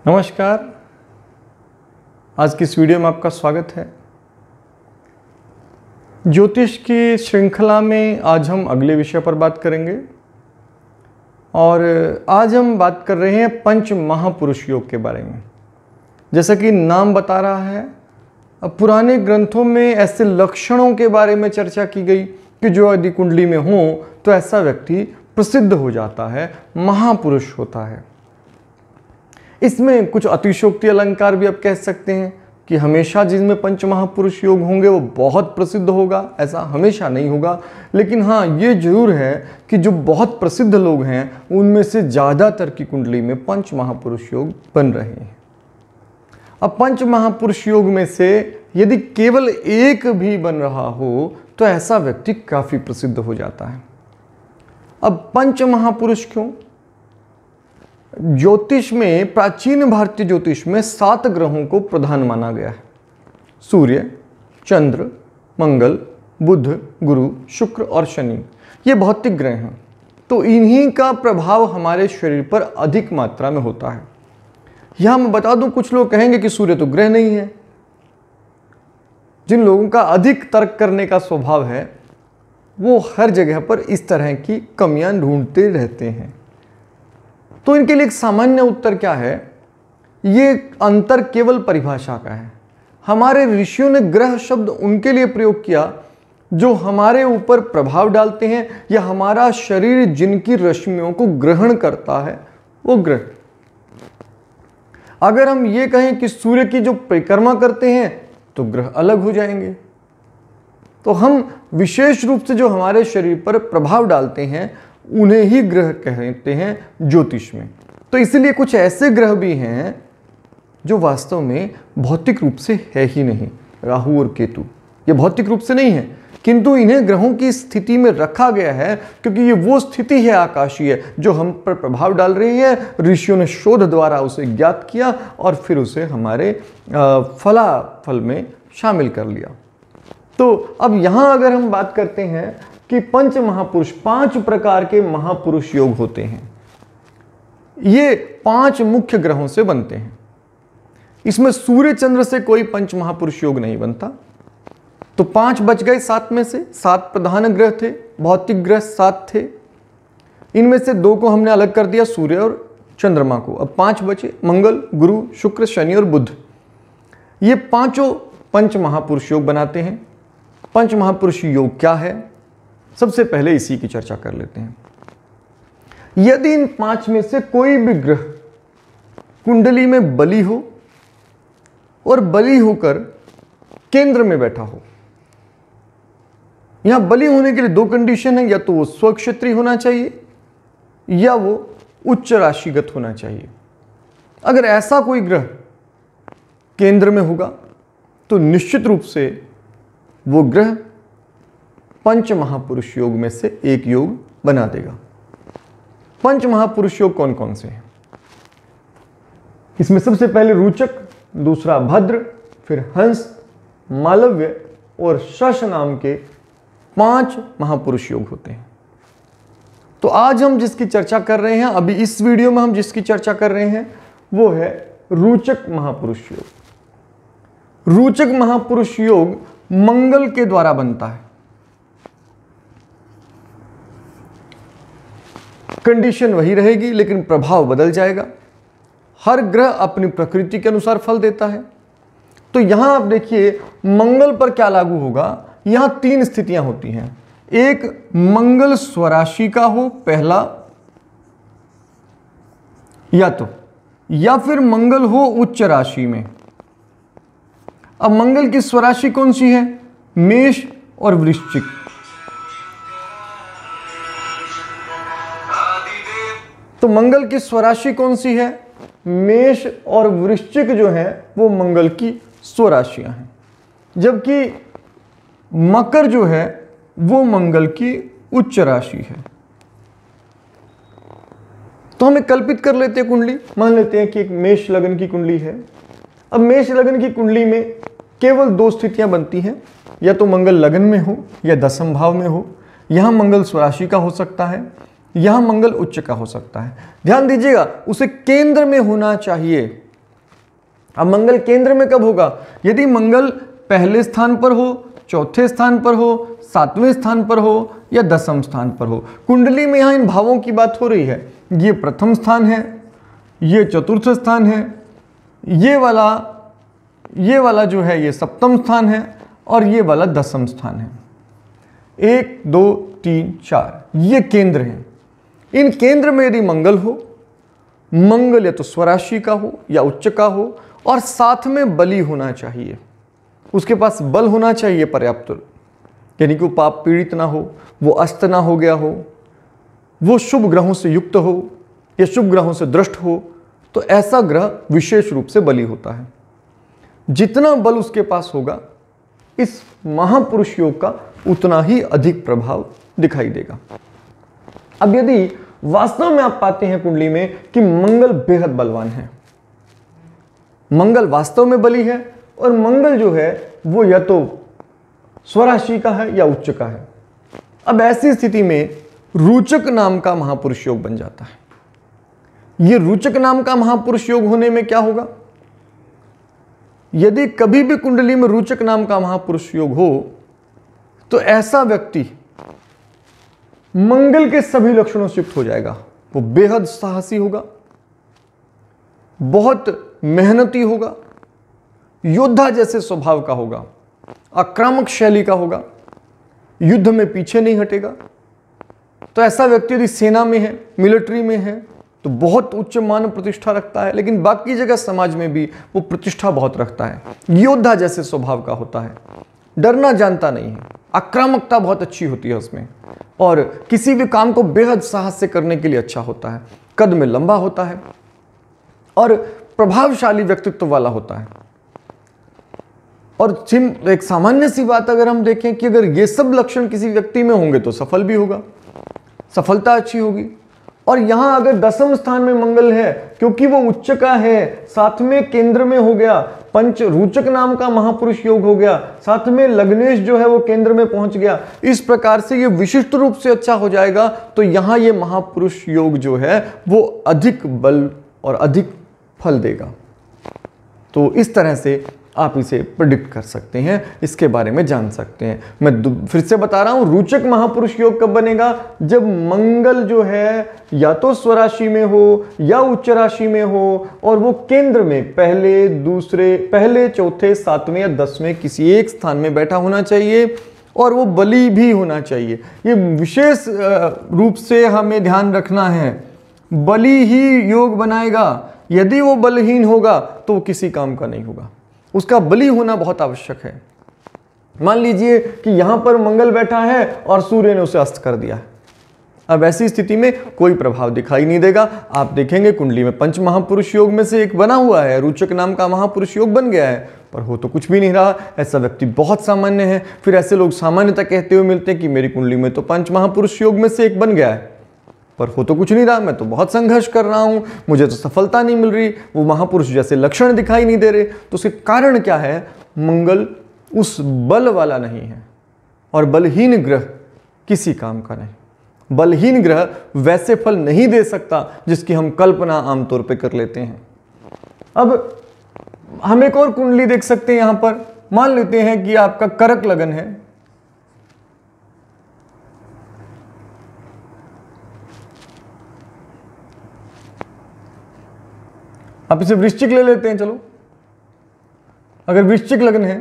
नमस्कार, आज की इस वीडियो में आपका स्वागत है। ज्योतिष की श्रृंखला में आज हम अगले विषय पर बात करेंगे और आज हम बात कर रहे हैं पंच महापुरुष योग के बारे में। जैसा कि नाम बता रहा है, अब पुराने ग्रंथों में ऐसे लक्षणों के बारे में चर्चा की गई कि जो यदि कुंडली में हो तो ऐसा व्यक्ति प्रसिद्ध हो जाता है, महापुरुष होता है। इसमें कुछ अतिशयोक्ति अलंकार भी आप कह सकते हैं कि हमेशा जिसमें पंच महापुरुष योग होंगे वो बहुत प्रसिद्ध होगा, ऐसा हमेशा नहीं होगा। लेकिन हाँ, ये जरूर है कि जो बहुत प्रसिद्ध लोग हैं उनमें से ज़्यादातर की कुंडली में पंच महापुरुष योग बन रहे हैं। अब पंच महापुरुष योग में से यदि केवल एक भी बन रहा हो तो ऐसा व्यक्ति काफ़ी प्रसिद्ध हो जाता है। अब पंच महापुरुष क्यों? ज्योतिष में, प्राचीन भारतीय ज्योतिष में 7 ग्रहों को प्रधान माना गया है। सूर्य, चंद्र, मंगल, बुध, गुरु, शुक्र और शनि, ये भौतिक ग्रह हैं। तो इन्हीं का प्रभाव हमारे शरीर पर अधिक मात्रा में होता है। यहां मैं बता दूं, कुछ लोग कहेंगे कि सूर्य तो ग्रह नहीं है। जिन लोगों का अधिक तर्क करने का स्वभाव है वो हर जगह पर इस तरह की कमियां ढूंढते रहते हैं। तो इनके लिए एक सामान्य उत्तर क्या है? ये अंतर केवल परिभाषा का है। हमारे ऋषियों ने ग्रह शब्द उनके लिए प्रयोग किया जो हमारे ऊपर प्रभाव डालते हैं या हमारा शरीर जिनकी रश्मियों को ग्रहण करता है, वो ग्रह। अगर हम ये कहें कि सूर्य की जो परिक्रमा करते हैं तो ग्रह अलग हो जाएंगे। तो हम विशेष रूप से जो हमारे शरीर पर प्रभाव डालते हैं उन्हें ही ग्रह कहते हैं ज्योतिष में। तो इसलिए कुछ ऐसे ग्रह भी हैं जो वास्तव में भौतिक रूप से है ही नहीं। राहु और केतु ये भौतिक रूप से नहीं है, किंतु इन्हें ग्रहों की स्थिति में रखा गया है क्योंकि ये वो स्थिति है आकाशीय जो हम पर प्रभाव डाल रही है। ऋषियों ने शोध द्वारा उसे ज्ञात किया और फिर उसे हमारे फलाफल में शामिल कर लिया। तो अब यहां अगर हम बात करते हैं कि पंच महापुरुष, 5 प्रकार के महापुरुष योग होते हैं। ये 5 मुख्य ग्रहों से बनते हैं। इसमें सूर्य चंद्र से कोई पंच महापुरुष योग नहीं बनता। तो 5 बच गए 7 में से। 7 प्रधान ग्रह थे, भौतिक ग्रह 7 थे। इनमें से 2 को हमने अलग कर दिया, सूर्य और चंद्रमा को। अब 5 बचे, मंगल, गुरु, शुक्र, शनि और बुध। ये 5 पंच महापुरुष योग बनाते हैं। पंच महापुरुष योग क्या है? सबसे पहले इसी की चर्चा कर लेते हैं। यदि इन 5 में से कोई भी ग्रह कुंडली में बली हो और बली होकर केंद्र में बैठा हो, यहां बली होने के लिए 2 कंडीशन है, या तो वो स्वक्षेत्री होना चाहिए या वो उच्च राशिगत होना चाहिए। अगर ऐसा कोई ग्रह केंद्र में होगा तो निश्चित रूप से वो ग्रह पंच महापुरुष योग में से एक योग बना देगा। पंच महापुरुष योग कौन कौन से हैं? इसमें सबसे पहले रुचक, दूसरा भद्र, फिर हंस, मालव्य और शश नाम के 5 महापुरुष योग होते हैं। तो आज हम जिसकी चर्चा कर रहे हैं, अभी इस वीडियो में हम जिसकी चर्चा कर रहे हैं वो है रुचक महापुरुष योग। रुचक महापुरुष योग मंगल के द्वारा बनता है। कंडीशन वही रहेगी लेकिन प्रभाव बदल जाएगा। हर ग्रह अपनी प्रकृति के अनुसार फल देता है। तो यहां आप देखिए मंगल पर क्या लागू होगा। यहां 3 स्थितियां होती हैं। एक, मंगल स्वराशि का हो पहला, या फिर मंगल हो उच्च राशि में। अब मंगल की स्वराशि कौन सी है? मेष और वृश्चिक। तो मंगल की स्वराशि कौन सी है? मेष और वृश्चिक जो है वो मंगल की स्वराशियां हैं, जबकि मकर जो है वो मंगल की उच्च राशि है। तो हमें कल्पित कर लेते हैं कुंडली, मान लेते हैं कि एक मेष लगन की कुंडली है। अब मेष लगन की कुंडली में केवल 2 स्थितियां बनती हैं, या तो मंगल लगन में हो या 10म भाव में हो, यहाँ मंगल स्वराशि का हो सकता है, यहाँ मंगल उच्च का हो सकता है। ध्यान दीजिएगा, उसे केंद्र में होना चाहिए। अब मंगल केंद्र में कब होगा? यदि मंगल पहले स्थान पर हो, चौथे स्थान पर हो, सातवें स्थान पर हो या दसम स्थान पर हो। कुंडली में यहाँ इन भावों की बात हो रही है। ये प्रथम स्थान है, ये चतुर्थ स्थान है, ये वाला जो है ये सप्तम स्थान है और ये वाला दसम स्थान है। 1 2 3 4 ये केंद्र हैं। इन केंद्र में यदि मंगल हो, मंगल या तो स्वराशि का हो या उच्च का हो, और साथ में बली होना चाहिए, उसके पास बल होना चाहिए पर्याप्त, यानी कि वो पाप पीड़ित ना हो, वो अस्त ना हो गया हो, वो शुभ ग्रहों से युक्त हो या शुभ ग्रहों से दृष्ट हो, तो ऐसा ग्रह विशेष रूप से बली होता है। जितना बल उसके पास होगा, इस महापुरुष योग का उतना ही अधिक प्रभाव दिखाई देगा। अब यदि वास्तव में आप पाते हैं कुंडली में कि मंगल बेहद बलवान है, मंगल वास्तव में बली है, और मंगल जो है वो या तो स्वराशि का है या उच्च का है, अब ऐसी स्थिति में रोचक नाम का महापुरुष योग बन जाता है। ये रोचक नाम का महापुरुष योग होने में क्या होगा? यदि कभी भी कुंडली में रोचक नाम का महापुरुष योग हो, तो ऐसा व्यक्ति मंगल के सभी लक्षणों से युक्त हो जाएगा। वो बेहद साहसी होगा, बहुत मेहनती होगा, योद्धा जैसे स्वभाव का होगा, आक्रामक शैली का होगा, युद्ध में पीछे नहीं हटेगा। तो ऐसा व्यक्ति यदि सेना में है, मिलिट्री में है, तो बहुत उच्च मान प्रतिष्ठा रखता है, लेकिन बाकी जगह समाज में भी वो प्रतिष्ठा बहुत रखता है। योद्धा जैसे स्वभाव का होता है, डरना जानता नहीं है, आक्रामकता बहुत अच्छी होती है उसमें, और किसी भी काम को बेहद साहस से करने के लिए अच्छा होता है, कद में लंबा होता है और प्रभावशाली व्यक्तित्व वाला होता है। और एक सामान्य सी बात अगर हम देखें कि अगर ये सब लक्षण किसी व्यक्ति में होंगे तो सफल भी होगा, सफलता अच्छी होगी। और यहां अगर दसम स्थान में मंगल है, क्योंकि वो उच्च का है, साथ में केंद्र में हो गया, पंच रोचक नाम का महापुरुष योग हो गया, साथ में लग्नेश जो है वो केंद्र में पहुंच गया, इस प्रकार से ये विशिष्ट रूप से अच्छा हो जाएगा। तो यहां ये महापुरुष योग जो है वो अधिक बल और अधिक फल देगा। तो इस तरह से आप इसे प्रेडिक्ट कर सकते हैं, इसके बारे में जान सकते हैं। मैं फिर से बता रहा हूं, रोचक महापुरुष योग कब बनेगा? जब मंगल जो है या तो स्वराशि में हो या उच्च राशि में हो, और वो केंद्र में पहले चौथे सातवें या दसवें किसी एक स्थान में बैठा होना चाहिए, और वो बली भी होना चाहिए। ये विशेष रूप से हमें ध्यान रखना है, बली ही योग बनाएगा। यदि वो बलहीन होगा तो वो किसी काम का नहीं होगा, उसका बली होना बहुत आवश्यक है। मान लीजिए कि यहां पर मंगल बैठा है और सूर्य ने उसे अस्त कर दिया है, अब ऐसी स्थिति में कोई प्रभाव दिखाई नहीं देगा। आप देखेंगे कुंडली में पंच महापुरुष योग में से एक बना हुआ है, रोचक नाम का महापुरुष योग बन गया है, पर हो तो कुछ भी नहीं रहा। ऐसा व्यक्ति बहुत सामान्य है। फिर ऐसे लोग सामान्यतः कहते हुए मिलते हैं कि मेरी कुंडली में तो पंच महापुरुष योग में से एक बन गया है, पर हो तो कुछ नहीं रहा, मैं तो बहुत संघर्ष कर रहा हूं, मुझे तो सफलता नहीं मिल रही, वो महापुरुष जैसे लक्षण दिखाई नहीं दे रहे। तो उसके कारण क्या है? मंगल उस बल वाला नहीं है, और बलहीन ग्रह किसी काम का नहीं। बलहीन ग्रह वैसे फल नहीं दे सकता जिसकी हम कल्पना आमतौर पर कर लेते हैं। अब हम एक और कुंडली देख सकते हैं। यहां पर मान लेते हैं कि आपका कर्क लगन है, आप इसे वृश्चिक ले लेते हैं। चलो, अगर वृश्चिक लग्न है,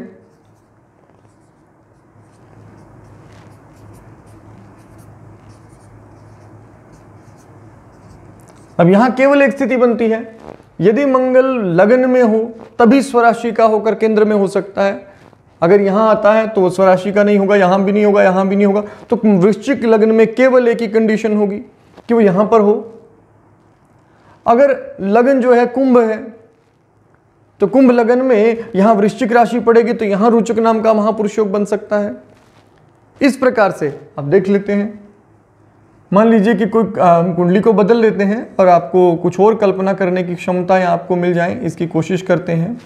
अब यहां केवल एक स्थिति बनती है, यदि मंगल लग्न में हो तभी स्वराशि का होकर केंद्र में हो सकता है। अगर यहां आता है तो वो स्वराशि का नहीं होगा, यहां भी नहीं होगा, यहां भी नहीं होगा। तो वृश्चिक लग्न में केवल एक ही कंडीशन होगी कि वो यहां पर हो। अगर लगन जो है कुंभ है, तो कुंभ लगन में यहां वृश्चिक राशि पड़ेगी, तो यहां रोचक नाम का महापुरुष योग बन सकता है। इस प्रकार से आप देख लेते हैं। मान लीजिए कि कोई कुंडली को बदल लेते हैं और आपको कुछ और कल्पना करने की क्षमता या आपको मिल जाए, इसकी कोशिश करते हैं।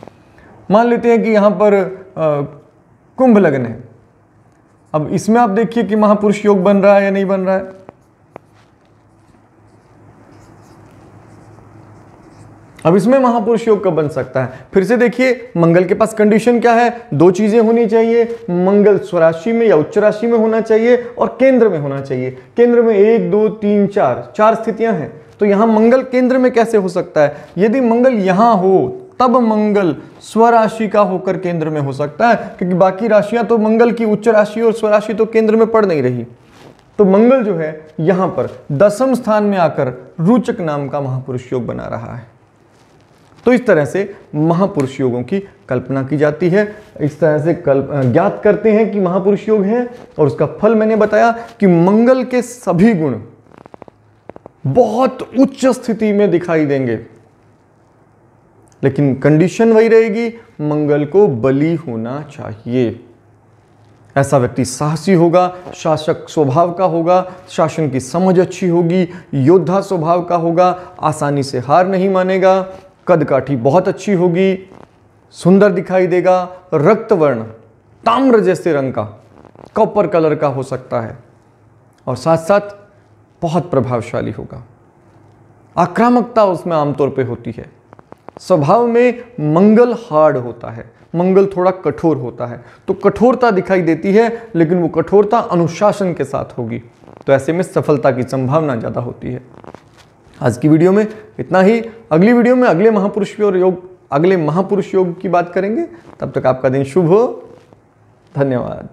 मान लेते हैं कि यहां पर कुंभ लगन है, अब इसमें आप देखिए कि महापुरुष योग बन रहा है या नहीं बन रहा है। अब इसमें महापुरुष योग कब बन सकता है? फिर से देखिए, मंगल के पास कंडीशन क्या है? दो चीजें होनी चाहिए, मंगल स्वराशि में या उच्च राशि में होना चाहिए और केंद्र में होना चाहिए। केंद्र में 1 2 3 4 स्थितियां हैं। तो यहां मंगल केंद्र में कैसे हो सकता है? यदि मंगल यहां हो तब मंगल स्वराशि का होकर केंद्र में हो सकता है, क्योंकि बाकी राशियां तो मंगल की उच्च राशि और स्वराशि तो केंद्र में पड़ नहीं रही। तो मंगल जो है यहां पर 10वें स्थान में आकर रोचक नाम का महापुरुष योग बना रहा है। तो इस तरह से महापुरुष योगों की कल्पना की जाती है। इस तरह से ज्ञात करते हैं कि महापुरुष योग है। और उसका फल मैंने बताया कि मंगल के सभी गुण बहुत उच्च स्थिति में दिखाई देंगे, लेकिन कंडीशन वही रहेगी, मंगल को बली होना चाहिए। ऐसा व्यक्ति साहसी होगा, शासक स्वभाव का होगा, शासन की समझ अच्छी होगी, योद्धा स्वभाव का होगा, आसानी से हार नहीं मानेगा, कद काठी बहुत अच्छी होगी, सुंदर दिखाई देगा, रक्त वर्ण ताम्र जैसे रंग का, कॉपर कलर का हो सकता है, और साथ साथ बहुत प्रभावशाली होगा। आक्रामकता उसमें आमतौर पे होती है। स्वभाव में मंगल हार्ड होता है, मंगल थोड़ा कठोर होता है, तो कठोरता दिखाई देती है, लेकिन वो कठोरता अनुशासन के साथ होगी। तो ऐसे में सफलता की संभावना ज़्यादा होती है। आज की वीडियो में इतना ही। अगली वीडियो में अगले महापुरुष योग की बात करेंगे। तब तक आपका दिन शुभ हो। धन्यवाद।